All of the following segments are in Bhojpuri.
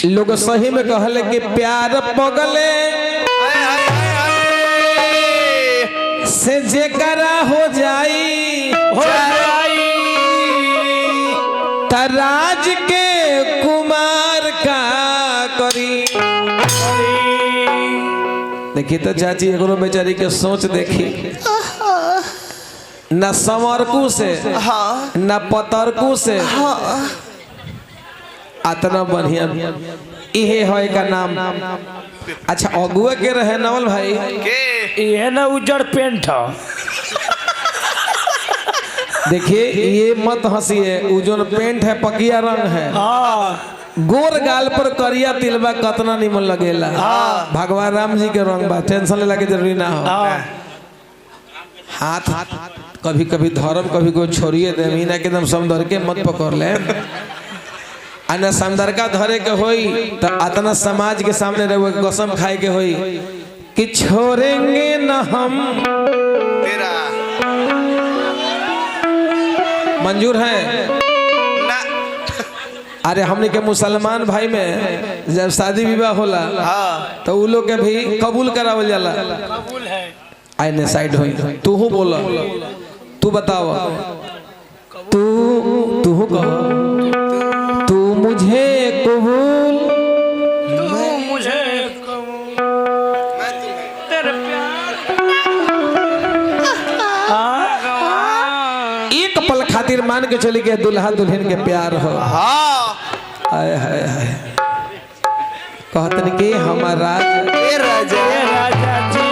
लोग सही में कहले कि प्यार पगले से जेकरा हो जाई तराज के कुमार का करी। देखी तो चाची एगो बेचारी के सोच देखी, न समरकू से न पतरकू से इतना बढ़िया इहे है का नाम। अच्छा अगुआ के रहे नवल भाई ये ना उजड़ पेंट देखिए ये मत हंसिए, उजड़ पेंट है पकिया रंग है, गोर गाल पर करिया तिलबा कतना निमन लगेला। भगवान राम जी के रंग बा, टेंशन लेला के जरूरी ना हो। हाथ कभी कभी धर्म कभी कोई छोड़िए दे, मीना के एकदम समदर के मत पकड़ ले। अन्य समदर का धरे के होई तो अतना समाज के सामने रहे कसम खाए के होई कि छोड़ेंगे न हम तेरा। मंजूर है ना? अरे हमने के मुसलमान भाई में जब शादी विवाह होला तो उ लोग के भी कबूल करावल जाला। कबूल है आइने साइड होई तू हूँ बोला, तू बताओ, तू कहो, तू मुझे कबूल, तू मुझे कबूल, मैं तेरे प्यार। एक पल खातिर मान के चली के दुल्हा दुल्हन के प्यार हो। हाय हाय हाय कहतन के हमारा राजा जी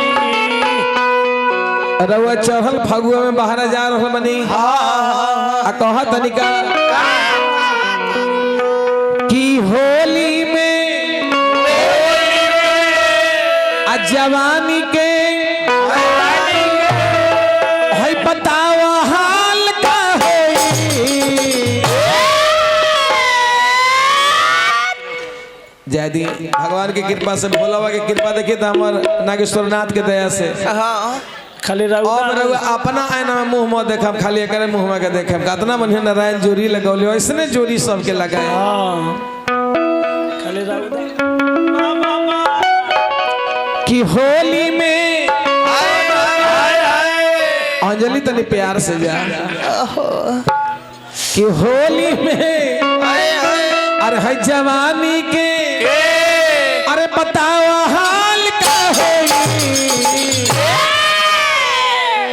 रउआ चढ़ल फगुआ में बाहर जा रहा बनी आ कहा तनिका कि होली में आ जवानी के है बताओ हाल का होई। जय दी भगवान की कृपा से, भोला बाबा की कृपा देखिए तो हमार नागेश्वर नाथ के दया से खाली अपना आईना में मुंह में देखम, खाली एक मुंह में के देखम कितना बढ़िया नारायण जोड़ी लगौले, ऐसने जोड़ी सबके लगाए। खाली कि होली में अंजलि तनी प्यार से जा कि होली में अरे है जवानी के अरे बताओ हाल का होई।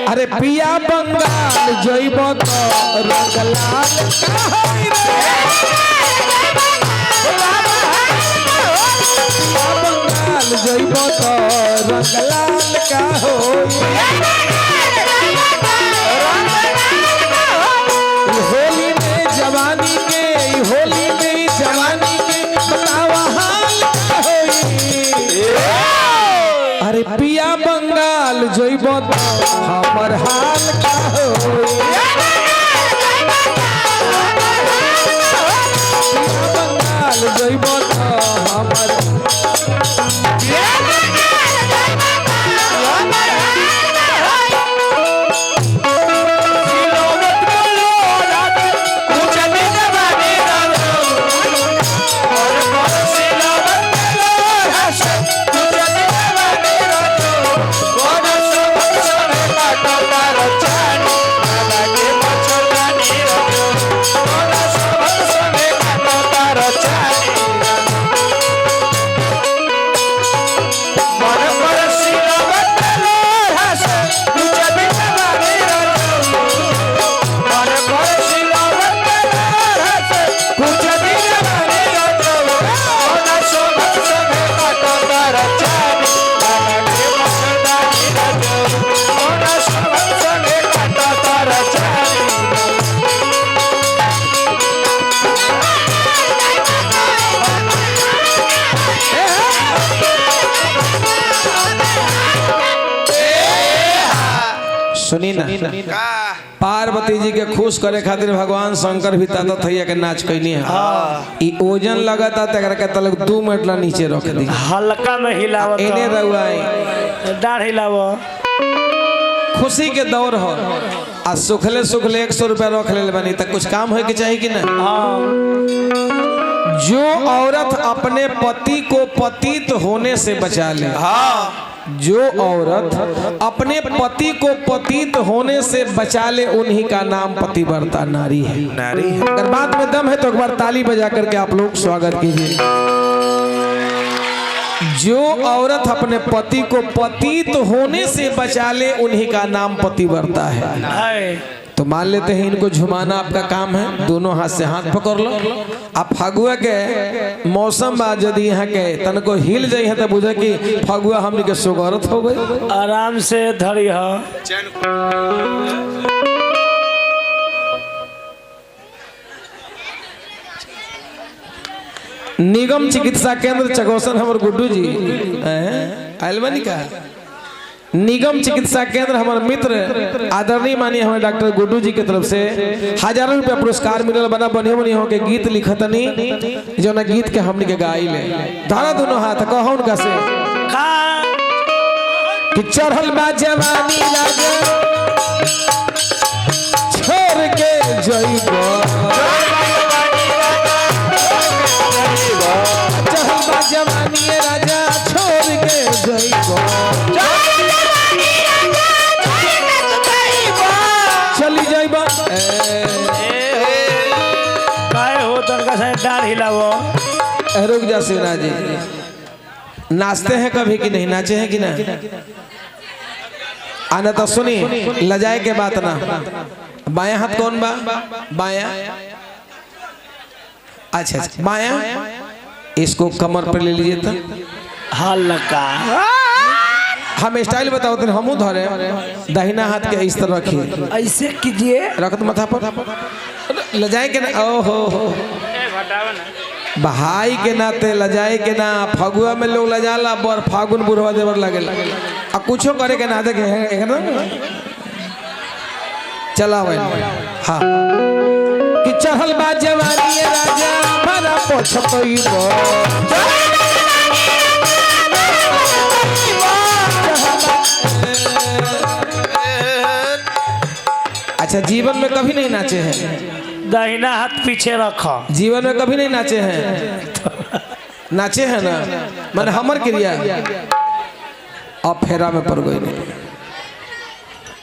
अरे पिया बंगाल जइब तो रंग लाल का होई रे। पिया बंगाल जइब तो रंग लाल का होई। होली में जवानी के, होली में जवानी के बतावा हाल का होई। अरे पिया बंगाल जइब तो हमर हाल का होई। पिया बंगाल जइब तो हमर सुनी ना, पार्वती जी के खुश करे खातिर भगवान शंकर भी ताता थैया के नाच कैनी है। ई ओजन लगता तकरा के तलक 2 मिनट ला नीचे रख दी, हल्का में हिलावत इने रहुआई डाढ़ हिलावो। खुशी के दौर हो आ सुखले सुखले 100 रुपया रख ले बनी, तक कुछ काम हो के चाहिए कि ना। जो औरत अपने पति को पतित होने से बचा ले, जो औरत अपने पति को पतित होने से बचा ले उन्हीं का नाम पतिव्रता नारी है। नारी अगर बात में दम है तो एक बार ताली बजा करके आप लोग स्वागत कीजिए। जो औरत अपने पति को पतित होने से बचा ले उन्हीं का नाम पतिव्रता है। है तो मान लेते हैं इनको झुमाना आपका काम है, दोनों हाथ से हाथ पकड़ लो। आप फगुआ के मौसम बा यदि यहाँ के तन को हिल जाई है तो बुझे कि फगुआ हमने के सुगरत हो गई। आराम से धरी हो। निगम चिकित्सा केंद्र चगोसन हमर गुड्डू जी आयल बनी का निगम चिकित्सा केंद्र हमारे मित्र आदरणीय माननीय हमारे डॉक्टर गुड्डू जी की तरफ से हजारों रुपया पुरस्कार मिलल बना बढ़िया बढ़िया हो के गीत लिखतनी जो ना गीत के हमने के गाई ले धारा दोनों हाथ कहो उनका से कि चढ़ल बा जवानी राजा छोड़ के जइबो, चढ़ल बा जवानी राजा छोड़ के जइबो, चली जाइबा काय हो तनका से डार हिलावो। रुक जा शिवना जी, नाचते हैं कभी कि नहीं, नाचे हैं कि ना? आना तो सुनी लजाए के बात ना। बायां हाथ कौन बा? बायां, अच्छा अच्छा बायां, इसको कमर पर ले लीजिए तो हल्का हम स्टाइल बताओ तो हमू धरे दाहिना हाथ के इस तरह रखिए, ऐसे कीजिए, रख माथा पर लजाए के ना। ओहो भाई के नाते लजाए के ना, फगुआ में लोग लजाला बर फागुन बुढ़वा देवर लगेला आ कुछो करे के ना देखे एकदम चला भाई। हाँ कि चढ़ल बा जवानी राजा बड़ा पछतइबो, अच्छा जीवन में कभी नहीं नाचे हैं? दाहिना हाथ पीछे रखो। जीवन में कभी नहीं नाचे हैं? नाचे हैं ना, मैंने हमर क्रिया अब फेरा में पड़ गई नहीं।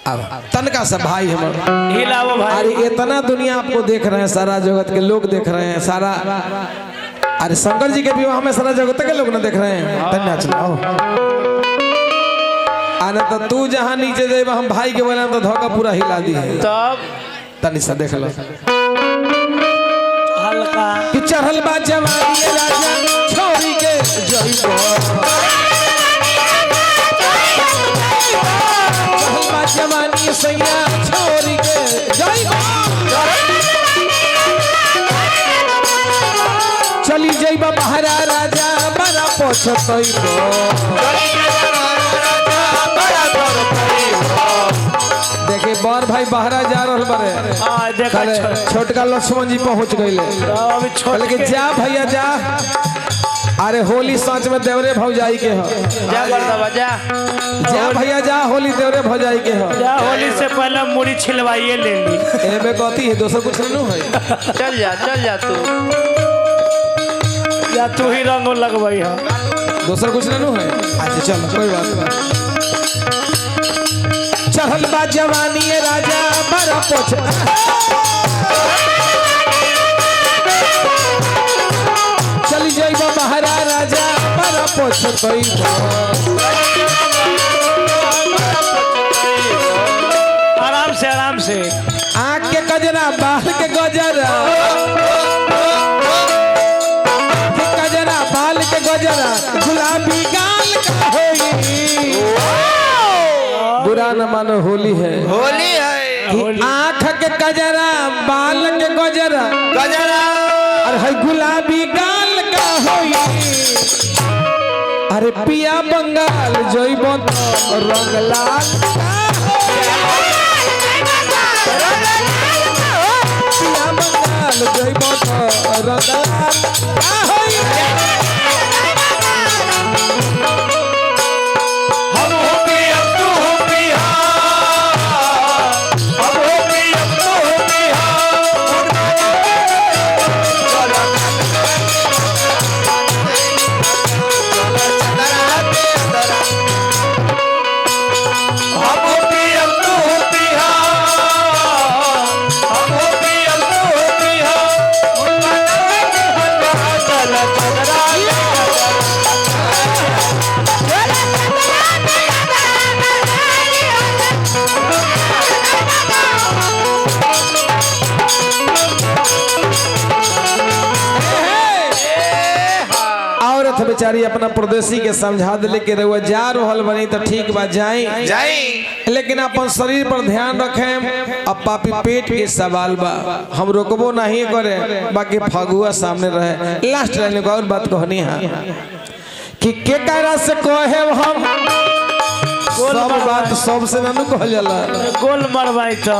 अब तनका सा भाई हमर हिलावो भाई। अरे इतना दुनिया आपको देख रहे हैं, सारा जगत के लोग देख रहे हैं, सारा अरे शंकर जी के विवाह में सारा जगत के लोग ना देख रहे हैं। तन्या चलाओ आना तो तू जहाँ नीचे जाए हम भाई के बोला तो धोखा पूरा हिला दी है। तब तनी सा देख लो हल्का कि चढ़ल बा जवानी राजा छोड़ी के जइबो, चढ़ल बा जवानी सैया छोड़ी के जइबो, चली जइबा बहरा राजा बड़ा पछतइबो। देखिए बर भाई बहरा जा रहल बारे, कले छोटका लक्ष्मण जी पहुंच गईले, अब छोड़ के जा भैया जा। अरे होली सच में देवरे भौजाई के हो, जा बरदवा जा, जा भैया जा, होली देवरे भौजाई के हो। जा होली से पहले मुड़ी छिलवाइए ले ली। एमे कथी है, दोसर कुछ नहीं है। चल जा तू, या तू ही रंग लगवाई हो, दोसर कुछ नहीं है। अच्छा चल कोई बात नहीं। चढ़ल बा जवानी राजा बड़ा पोछ, चली जाइबा बहरा राजा बड़ा पछतइबो। आराम से आँख के गजरा बाल के गजरा, गजरा बाल के गजरा गुलाबी गाल का होई। बुरा न मानो होली है, होली है, आँख के गजरा बाल के गजरा गजरा और है गुलाबी गाल का होई। अरे पिया बंगाल जइबो तो रंग लाल पिया बंगाल जइबो तो रंग लाल का होई। बेचारी अपना परदेसी के समझा दिले कि रउआ जा रहल बनी तो ठीक बा जाई लेकिन अपन शरीर पर ध्यान रखें। अब पापी पेट के सवाल बा हम रोकबो नहीं करे बाकी फगुआ सामने रहे। लास्ट लाइन को और बात कहनी है कि के करा से कहे हम सब बात सबसे ननु कहल जाला गोल मरवाई तो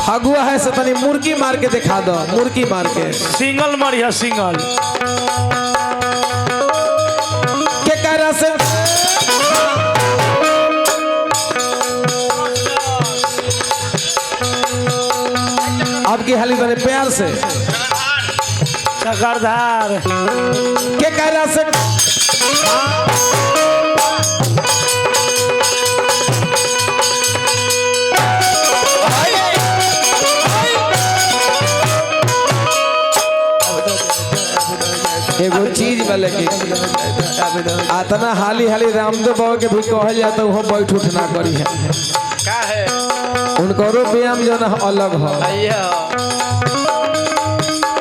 फगुआ है से तनी मुर्गी मार के दिखा दो। मुर्गी मार के सिंगल मरिया सिंगल के करा से आपकी हाली बने प्यार से चक्रधार के करा से एगो चीज वाले की आतना हाली हाली रामदेव बाबा के भी कहल जाता वो बैठ उठ ना करी है का है उनको व्यायाम जो ना अलग हो भैया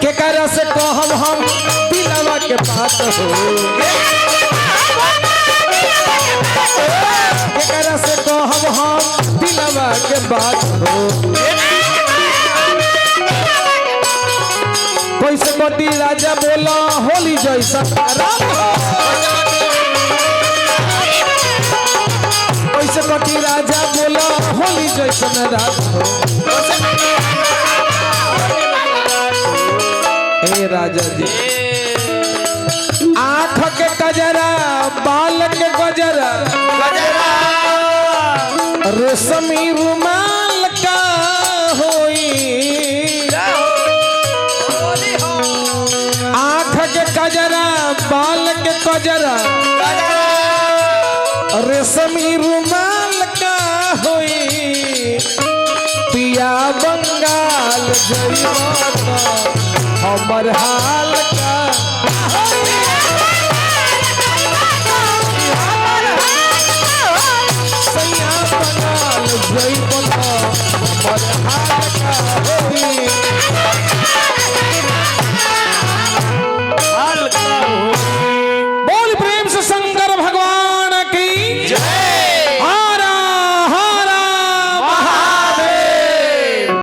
के करा से कहब हम दिलवा के बात हो के करा से कहब हम दिलवा के बात हो कैसे बटी राजा बोला होली जैसा राम कैसे बटी राजा बोला होली जैसा राम हे राजा जी आँख के कजरा बाल के गजरा रेशमी रुमाल का होई आँख के कजरा बाल के कजरा रेशमी रुमाल का होई पिया बंगाल जइबा हमर हाल का सैया बंगाल जइबा हमर हाल का होई